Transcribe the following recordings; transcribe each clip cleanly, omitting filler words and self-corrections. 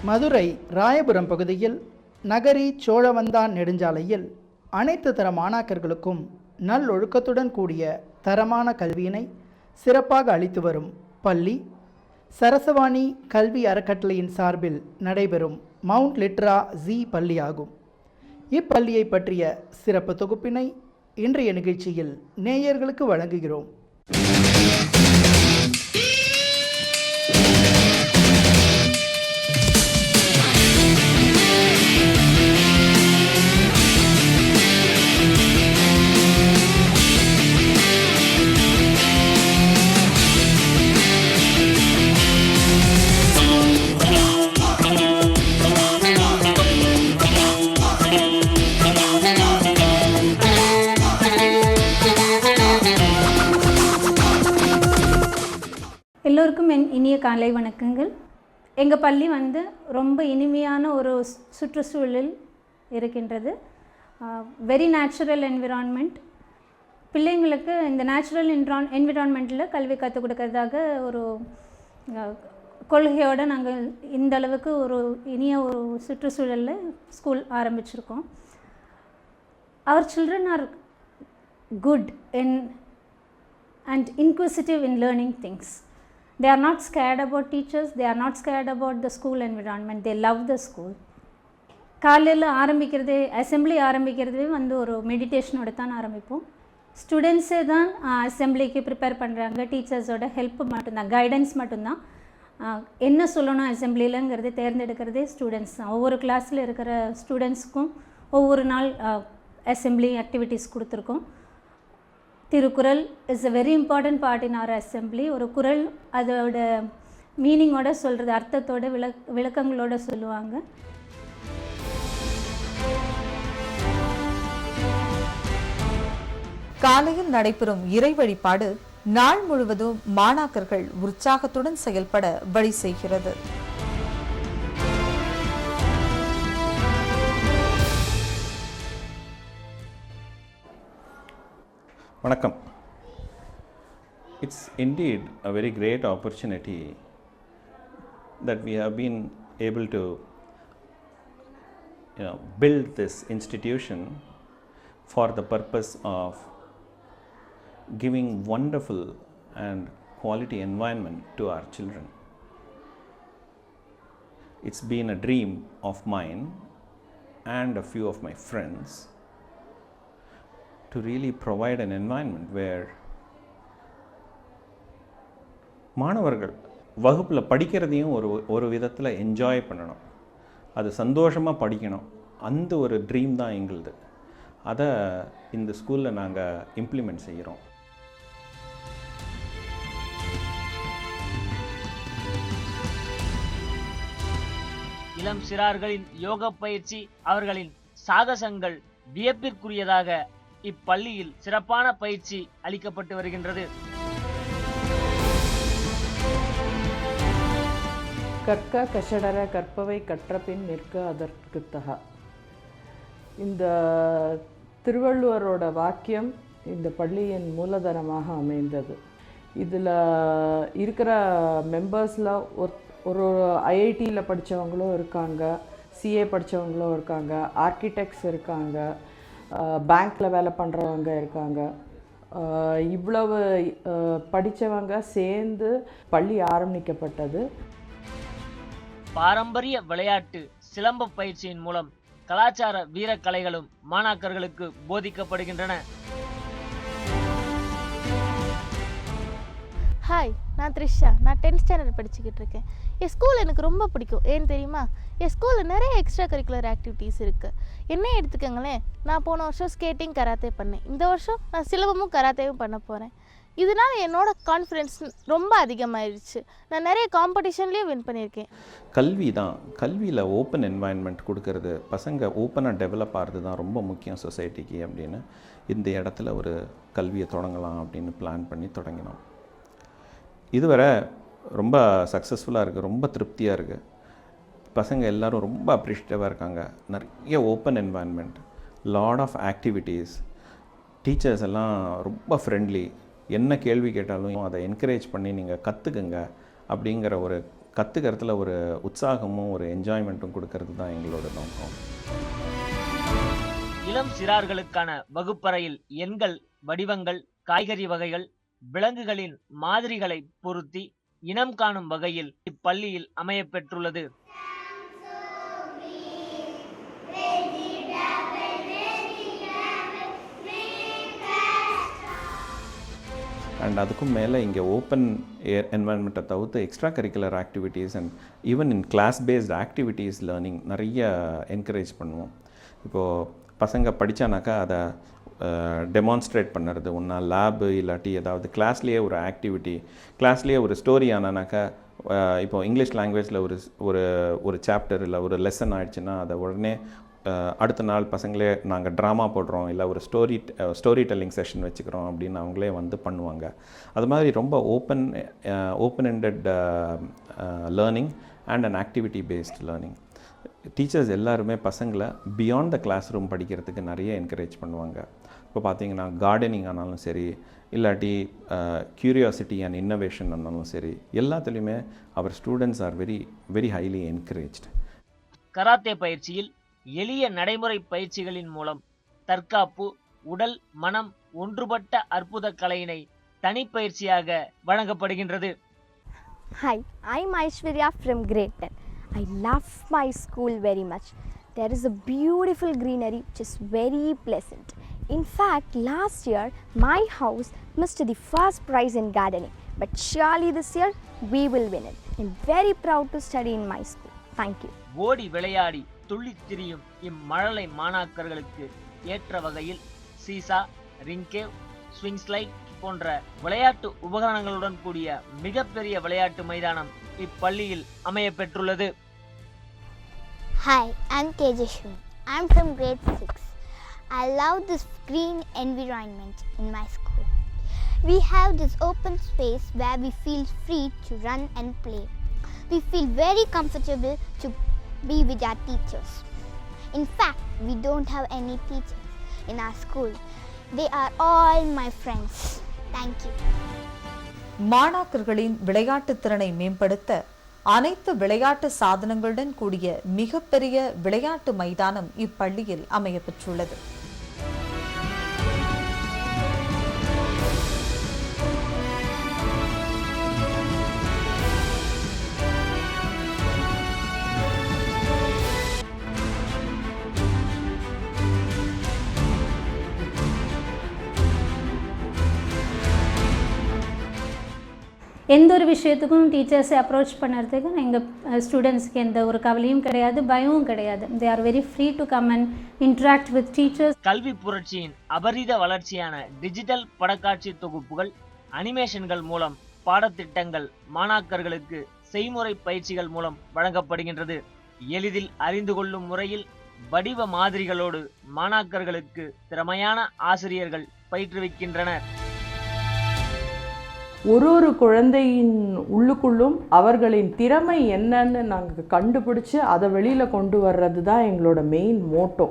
மதுரை ராயபுரம் பகுதியில் நகரி சோழவந்தான் நெடுஞ்சாலையில் அனைத்து தர மாணாக்கர்களுக்கும் நல்லொழுக்கத்துடன் கூடிய தரமான கல்வியினை சிறப்பாக அளித்து வரும் பள்ளி சரசவாணி கல்வி அறக்கட்டளையின் சார்பில் நடைபெறும் மவுண்ட் லிட்ரா ஜி பள்ளி ஆகும். இப்பள்ளியை பற்றிய சிறப்பு தொகுப்பினை இன்றைய நிகழ்ச்சியில் நேயர்களுக்கு வழங்குகிறோம். எல்லோருக்கும் இனிய காலை வணக்கங்கள். எங்கள் பள்ளி ரொம்ப இனிமையான ஒரு சுற்றுச்சூழலில் இருக்கின்றது. Very natural environment. பிள்ளைங்களுக்கு இந்த நேச்சுரல் என்விரான்மெண்ட்டில் கல்வி கற்றுக் கொடுக்கறதாக ஒரு கொள்கையோடு நாங்கள் இந்த அளவுக்கு ஒரு இனிய ஒரு சுற்றுச்சூழலில் ஸ்கூல் ஆரம்பிச்சிருக்கோம். Our children are good in and inquisitive in learning things. They are not scared about teachers, they are not scared about the school environment, they love the school. காலையில் ஆரம்பிக்கிறதே அசெம்பிளி ஆரம்பிக்கிறதே ஒரு மெடிடேஷனோட தான் ஆரம்பிப்போம். ஸ்டூடெண்ட்ஸே தான் அசெம்பிளிக்கு ப்ரிப்பேர் பண்ணுறாங்க. டீச்சர்ஸோட help மட்டும்தான், guidance மட்டும்தான். என்ன சொல்லணும் அசெம்பிளிலங்கிறது தேர்ந்தெடுக்கிறதே ஸ்டூடெண்ட்ஸ் தான். ஒவ்வொரு கிளாஸில் இருக்கிற ஸ்டூடெண்ட்ஸுக்கும் ஒவ்வொரு நாள் அசெம்பிளி ஆக்டிவிட்டீஸ் கொடுத்துருக்கோம். Thirukkural is a very important part in our assembly. ஒரு குறள் அதோட மீனிங்கோட சொல்கிறது, அர்த்தத்தோட விளக்கங்களோட சொல்லுவாங்க. காலையில் நடைபெறும் இறை வழிபாடு நாள் முழுவதும் மாணாக்கர்கள் உற்சாகத்துடன் செயல்பட வழி செய்கிறது. Vanakkam. It's indeed a very great opportunity that we have been able to build this institution for the purpose of giving wonderful and quality environment to our children. It's been a dream of mine and a few of my friends to really provide an environment where மாணவர்கள் வகுப்பில் படிக்கிறதையும் ஒரு விதத்தில் enjoy பண்ணணும், அது சந்தோஷமாக படிக்கணும். அந்த ஒரு ட்ரீம் தான் எங்களுது. அதை இந்த ஸ்கூலில் நாங்கள் இம்ப்ளிமெண்ட் செய்கிறோம். இளம் சிறார்களின் யோக பயிற்சி, அவர்களின் சாகசங்கள் வியப்பிற்குரியதாக இப்பள்ளியில் சிறப்பான பயிற்சி அளிக்கப்பட்டு வருகின்றது. கற்க கஷடர கற்பவை கற்றபின் நிற்க அதற்குத்தக. இந்த திருவள்ளுவரோட வாக்கியம் இந்த பள்ளியின் மூலதனமாக அமைந்தது. இதில் இருக்கிற மெம்பர்ஸில் ஒரு ஐஐடியில் படித்தவங்களும் இருக்காங்க, சிஏ படித்தவங்களும் இருக்காங்க, ஆர்கிடெக்ட்ஸ் இருக்காங்க, பேங்க்கில் வேலை பண்ணுறவங்க இருக்காங்க. இவ்வளவு படித்தவங்க சேர்ந்து பள்ளி ஆரம்பிக்கப்பட்டது. பாரம்பரிய விளையாட்டு சிலம்ப பயிற்சியின் மூலம் கலாச்சார வீரக்கலைகளும் மாணாக்கர்களுக்கு போதிக்கப்படுகின்றன. ஹாய், நான் த்ரிஷா. நான் 10th ஸ்டாண்டர்ட் படிச்சுக்கிட்டு இருக்கேன். என் ஸ்கூல் எனக்கு ரொம்ப பிடிக்கும். ஏன்னு தெரியுமா? என் ஸ்கூலில் நிறைய எக்ஸ்ட்ரா கரிக்குலர் ஆக்டிவிட்டீஸ் இருக்குது. என்ன எடுத்துக்கோங்களேன், நான் போன வருஷம் ஸ்கேட்டிங் கராத்தே பண்ணேன். இந்த வருஷம் நான் சிலம்பமும் கராத்தேவும் பண்ண போகிறேன். இதனால் என்னோட கான்ஃபிடென்ஸ் ரொம்ப அதிகமாகிடுச்சு. நான் நிறைய காம்படிஷன்லேயும் வின் பண்ணியிருக்கேன். கல்வி தான், கல்வியில் ஓப்பன் என்வாயன்மெண்ட் கொடுக்கறது, பசங்க ஓப்பனாக டெவலப் ஆகிறது தான் ரொம்ப முக்கியம் சொசைட்டிக்கு அப்படின்னு இந்த இடத்துல ஒரு கல்வியை தொடங்கலாம் அப்படின்னு பிளான் பண்ணி தொடங்கினோம். இதுவரை ரொம்ப சக்ஸஸ்ஃபுல்லாக இருக்குது, ரொம்ப திருப்தியாக இருக்குது. பசங்க எல்லோரும் ரொம்ப அப்ரிஷியேட்டிவாக இருக்காங்க. நிறைய open environment, lot of activities, teachers எல்லாம் ரொம்ப ஃப்ரெண்ட்லி. என்ன கேள்வி கேட்டாலும் அதை என்கரேஜ் பண்ணி நீங்கள் கற்றுக்குங்க அப்படிங்கிற ஒரு கற்றுக்கிறதுல ஒரு உற்சாகமும் ஒரு என்ஜாய்மெண்ட்டும் கொடுக்கறது தான் எங்களோட நோக்கம். இளம் சிறார்களுக்கான வகுப்பறையில் எண்கள், வடிவங்கள், காய்கறி வகைகள், விலங்குகளின் மாதிரிகளை பொருத்தி இனம் காணும் வகையில் இப்பள்ளியில் அமையப்பெற்றுள்ளது. அண்ட் அதுக்கும் மேலே இங்கே ஓப்பன் ஏர் என்வாயன்மெண்ட்டை தவிர்த்து extra curricular activities and even in class based activities learning நிறைய என்கரேஜ் பண்ணுவோம். இப்போது பசங்க படித்தானாக்கா அதை டெமான்ஸ்ட்ரேட் பண்ணுறது, ஒன்றா லேபு இல்லாட்டி ஏதாவது கிளாஸ்லேயே ஒரு ஆக்டிவிட்டி, கிளாஸ்லேயே ஒரு ஸ்டோரி ஆனானாக்கா இப்போது இங்கிலீஷ் லாங்குவேஜில் ஒரு சாப்டர் இல்லை ஒரு லெசன் ஆயிடுச்சுன்னா அதை உடனே அடுத்த நாள் பசங்களே நாங்கள் ட்ராமா போடுறோம், இல்லை ஒரு ஸ்டோரி டெல்லிங் செஷன் வச்சுக்கிறோம் அப்படின்னு அவங்களே வந்து பண்ணுவாங்க. அது மாதிரி ரொம்ப open ended learning and an activity based learning. Teachers எல்லாருமே பசங்களை பியாண்ட் த கிளாஸ் ரூம் படிக்கிறதுக்கு நிறைய என்கரேஜ் பண்ணுவாங்க. இப்போ பார்த்தீங்கன்னா கார்டனிங் ஆனாலும் சரி, இல்லாட்டி க்யூரியாசிட்டி அண்ட் இன்னோவேஷன் ஆனாலும் சரி, எல்லாத்துலேயுமே our students are very very highly encouraged. Karate பயிற்சியில் எளிய நடைமுறை பயிற்சிகளின் மூலம் தற்காப்பு, உடல், மனம் ஒன்றுபட்ட அற்புத கலையினை தனிப்பயிற்சியாக வழங்கப்படுகின்றது. Hi, I'm Aishwarya from grade 10. I love my school very much. There is a beautiful greenery which is very pleasant. In fact, last year my house missed the first prize in gardening, but surely this year we will win it. I'm very proud to study in my school. Thank you. ஓடி விளையாடி துள்ளித் திரியும் இம்மழலை மாணாக்கர்களுக்கு ஏற்ற வகையில் seesaw, ரிங்கேவ், swing slide போன்ற விளையாட்டு உபகரணங்களுடன் கூடிய மிகப்பெரிய விளையாட்டு மைதானம் இப்பள்ளியில் அமையப்பெற்றுள்ளது. Hi, I'm Tejashwini. I'm from grade 6. I love this green environment in my school. We have this open space where we feel free to run and play. We feel very comfortable to be with our teachers. In fact, we don't have any teachers in our school. They are all my friends. Thank you. மாணாக்கர்களின் விளையாட்டு திறனை மேம்படுத்த அனைத்து விளையாட்டு சாதனங்களுடன் கூடிய மிகப்பெரிய விளையாட்டு மைதானம் இப்பள்ளியில் அமையப்பெற்றுள்ளது. எந்த ஒரு விஷயத்துக்கும் டீச்சர்ஸை அப்ரோச் பண்ணுறதுக்கு எங்கள் ஸ்டூடெண்ட்ஸ்க்கு எந்த ஒரு கவலையும் கிடையாது, பயமும் கிடையாது. They are very free to come and interact with teachers. கல்வி புரட்சியின் அபரித வளர்ச்சியான டிஜிட்டல் படக்காட்சி தொகுப்புகள், அனிமேஷன்கள் மூலம் பாடத்திட்டங்கள் மாணாக்கர்களுக்கு செய்முறை பயிற்சிகள் மூலம் வழங்கப்படுகின்றது. எளிதில் அறிந்து கொள்ளும் முறையில் வடிவ மாதிரிகளோடு மாணாக்கர்களுக்கு திறமையான ஆசிரியர்கள் பயிற்றுவிக்கின்றனர். ஒரு குழந்தையின் உள்ளுக்குள்ளும் அவர்களின் திறமை என்னன்னு நாங்கள் கண்டுபிடிச்சி அதை வெளியில் கொண்டு வர்றது தான் எங்களோட மெயின் மோட்டோ.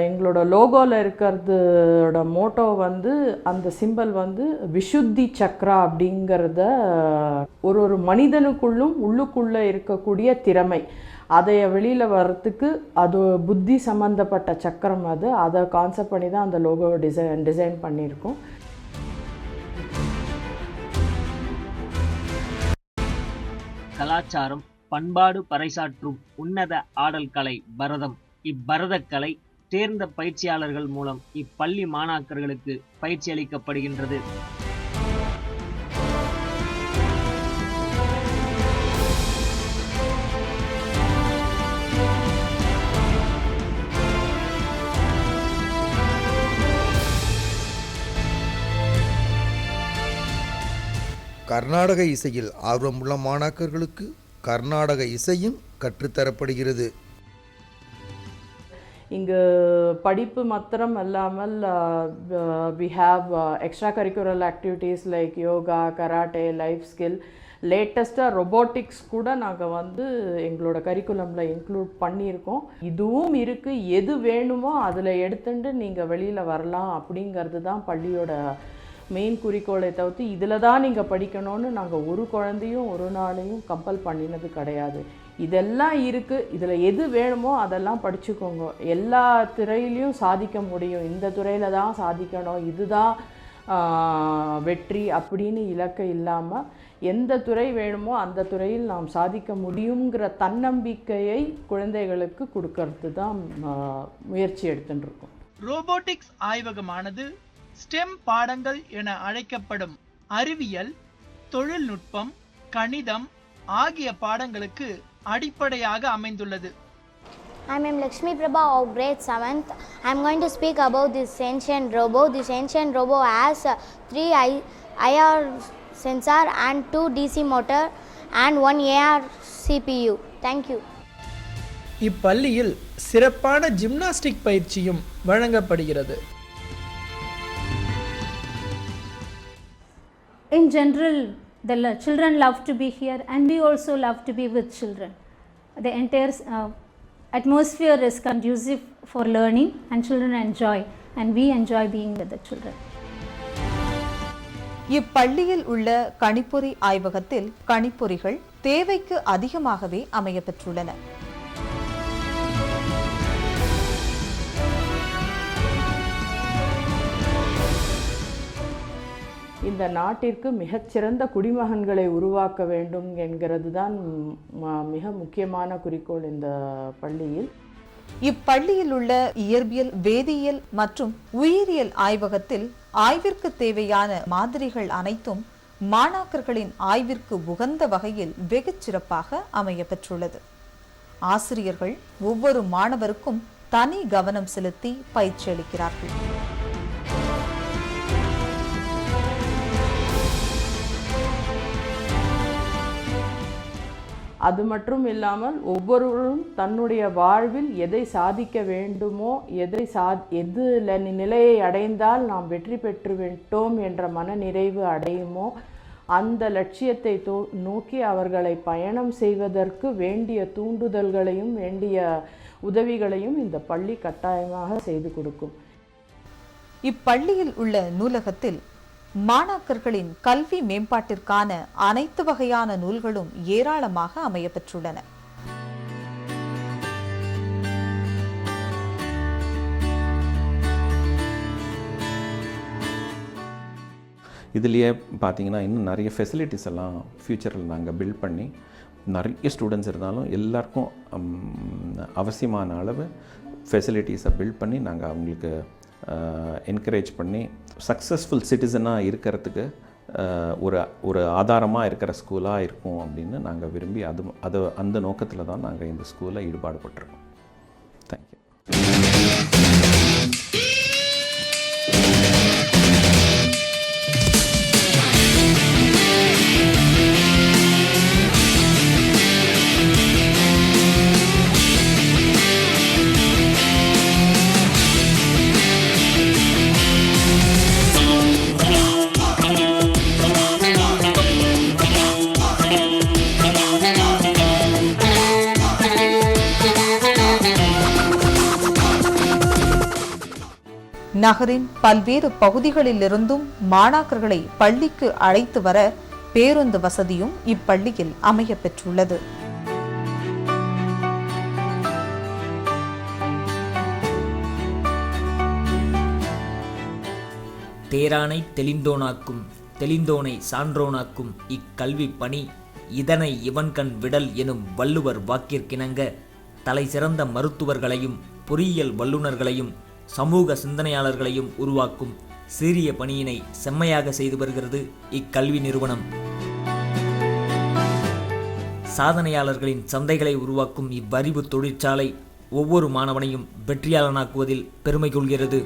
எங்களோட லோகோவில் இருக்கிறதோட மோட்டோ வந்து அந்த சிம்பல் வந்து விஷுத்தி சக்ரா அப்படிங்கிறத ஒரு மனிதனுக்குள்ளும் உள்ளுக்குள்ளே இருக்கக்கூடிய திறமை அதை வெளியில் வர்றதுக்கு அது புத்தி சம்மந்தப்பட்ட சக்கரம், அதை கான்செப்ட் பண்ணி தான் அந்த லோகோவை டிசைன் பண்ணியிருக்கோம். கலாச்சாரம், பண்பாடு பறைசாற்றும் உன்னத ஆடல் கலை பரதம். இப்பரதக் கலை தேர்ந்த பயிற்சியாளர்கள் மூலம் இப்பள்ளி மாணாக்கர்களுக்கு பயிற்சி அளிக்கப்படுகின்றது. கர்நாடக இசையில் ஆர்வமுள்ள மாணாக்கர்களுக்கு கர்நாடக இசையும் கற்றுத்தரப்படுகிறது. இங்கு படிப்பு மாத்திரம் இல்லாமல் we have extra curricular activities like yoga, karate, life skill, லேட்டஸ்ட்டாக ரொபோட்டிக்ஸ் கூட நாங்கள் வந்து எங்களோட கரிக்குலமில் இன்க்ளூட் பண்ணியிருக்கோம். இதுவும் இருக்குது, எது வேணுமோ அதில் எடுத்துட்டு நீங்கள் வெளியில் வரலாம் அப்படிங்கிறது தான் பள்ளியோட மெயின் குறிக்கோளை தவிர்த்து இதில் தான் நீங்கள் படிக்கணும்னு நாங்கள் ஒரு குழந்தையும் ஒரு நாளையும் கம்பல் பண்ணினது கிடையாது. இதெல்லாம் இருக்குது, இதில் எது வேணுமோ அதெல்லாம் படிச்சுக்கோங்க, எல்லா துறையிலையும் சாதிக்க முடியும், இந்த துறையில் தான் சாதிக்கணும், இதுதான் வெற்றி அப்படின்னு இலக்கை இல்லாமல் எந்த துறை வேணுமோ அந்த துறையில் நாம் சாதிக்க முடியுங்கிற தன்னம்பிக்கையை குழந்தைகளுக்கு கொடுக்கறது தான் முயற்சி எடுத்துட்டு இருக்கோம். ரோபோட்டிக்ஸ் ஆய்வகமானது ஸ்டெம் பாடங்கள் என அழைக்கப்படும் அறிவியல், தொழில்நுட்பம், கணிதம் ஆகிய பாடங்களுக்கு அடிப்படையாக அமைந்துள்ளது. I am Lakshmi Prabha of grade 7th. I am going to speak about this ancient robot. This ancient robot has 3 IR sensor and 2 DC motor and 1 AR CPU. Thank you. இப்பள்ளியில் சிறப்பான ஜிம்னாஸ்டிக் பயிற்சியும் வழங்கப்படுகிறது. In general, the children love to be here and we also love to be with children. The entire atmosphere is conducive for learning and children enjoy, and we enjoy being with the children. இப்பள்ளியில் உள்ள கணிப்பொறி ஆய்வகத்தில் கணிப்பொறிகள் தேவைக்கு அதிகமாகவே அமையப்பெற்றுள்ளன. இந்த நாட்டிற்கு மிகச்சிறந்த குடிமகன்களை உருவாக்க வேண்டும் என்கிறது தான் மிக முக்கியமான குறிக்கோள் இந்த பள்ளியில். இப்பள்ளியில் உள்ள இயற்பியல், வேதியியல் மற்றும் உயிரியல் ஆய்வகத்தில் ஆய்விற்கு தேவையான மாதிரிகள் அனைத்தும் மாணாக்கர்களின் ஆய்விற்கு உகந்த வகையில் வெகு சிறப்பாக அமையப்பெற்றுள்ளது. ஆசிரியர்கள் ஒவ்வொரு மாணவருக்கும் தனி கவனம் செலுத்தி பயிற்சி அளிக்கிறார்கள். அது மட்டும் இல்லாமல் ஒவ்வொருவரும் தன்னுடைய வாழ்வில் எதை சாதிக்க வேண்டுமோ, எது நிலையை அடைந்தால் நாம் வெற்றி பெற்று விட்டோம் என்ற மன நிறைவு அடையுமோ அந்த லட்சியத்தை நோக்கி அவர்களை பயணம் செய்வதற்கு வேண்டிய தூண்டுதல்களையும் வேண்டிய உதவிகளையும் இந்த பள்ளி கட்டாயமாக செய்து கொடுக்கும். இப்பள்ளியில் உள்ள நூலகத்தில் மாணாக்கர்களின் கல்வி மேம்பாட்டிற்கான அனைத்து வகையான நூல்களும் ஏராளமாக அமையப்பெற்றுள்ளன. இதுலேயே பார்த்தீங்கன்னா இன்னும் நிறைய ஃபெசிலிட்டிஸ் எல்லாம் ஃப்யூச்சரில் நாங்கள் பில்ட் பண்ணி நிறைய ஸ்டூடெண்ட்ஸ் இருந்தாலும் எல்லாருக்கும் அவசியமான அளவு ஃபெசிலிட்டிஸை பில்ட் பண்ணி நாங்கள் அவங்களுக்கு என்கரேஜ் பண்ணி சக்ஸஸ்ஃபுல் சிட்டிசனாக இருக்கிறதுக்கு ஒரு ஆதாரமாக இருக்கிற ஸ்கூலாக இருக்கும் அப்படின்னு நாங்கள் விரும்பி அந்த நோக்கத்தில் தான் நாங்கள் இந்த ஸ்கூலில் ஈடுபாடு பட்டிருக்கோம். தேங்க்யூ. நகரின் பல்வேறு பகுதிகளிலிருந்தும் மாணாக்கர்களை பள்ளிக்கு அழைத்து வர பேருந்து வசதியும் இப்பள்ளியில் அமையப்பெற்றுள்ளது. தேரானை தெளிந்தோனாக்கும், தெளிந்தோனை சான்றோனாக்கும் இக்கல்வி பணி இதனை இவன்கண் விடல் எனும் வள்ளுவர் வாக்கிற்கிணங்க தலை சிறந்த மருத்துவர்களையும் பொறியியல் வல்லுநர்களையும் சமூக சிந்தனையாளர்களையும் உருவாக்கும் சீரிய பணியினை செம்மையாக செய்து வருகிறது இக்கல்வி நிறுவனம். சாதனையாளர்களின் சந்தைகளை உருவாக்கும் இவ்வறிவு தொழிற்சாலை ஒவ்வொரு மாணவனையும் வெற்றியாளனாக்குவதில் பெருமை கொள்கிறது.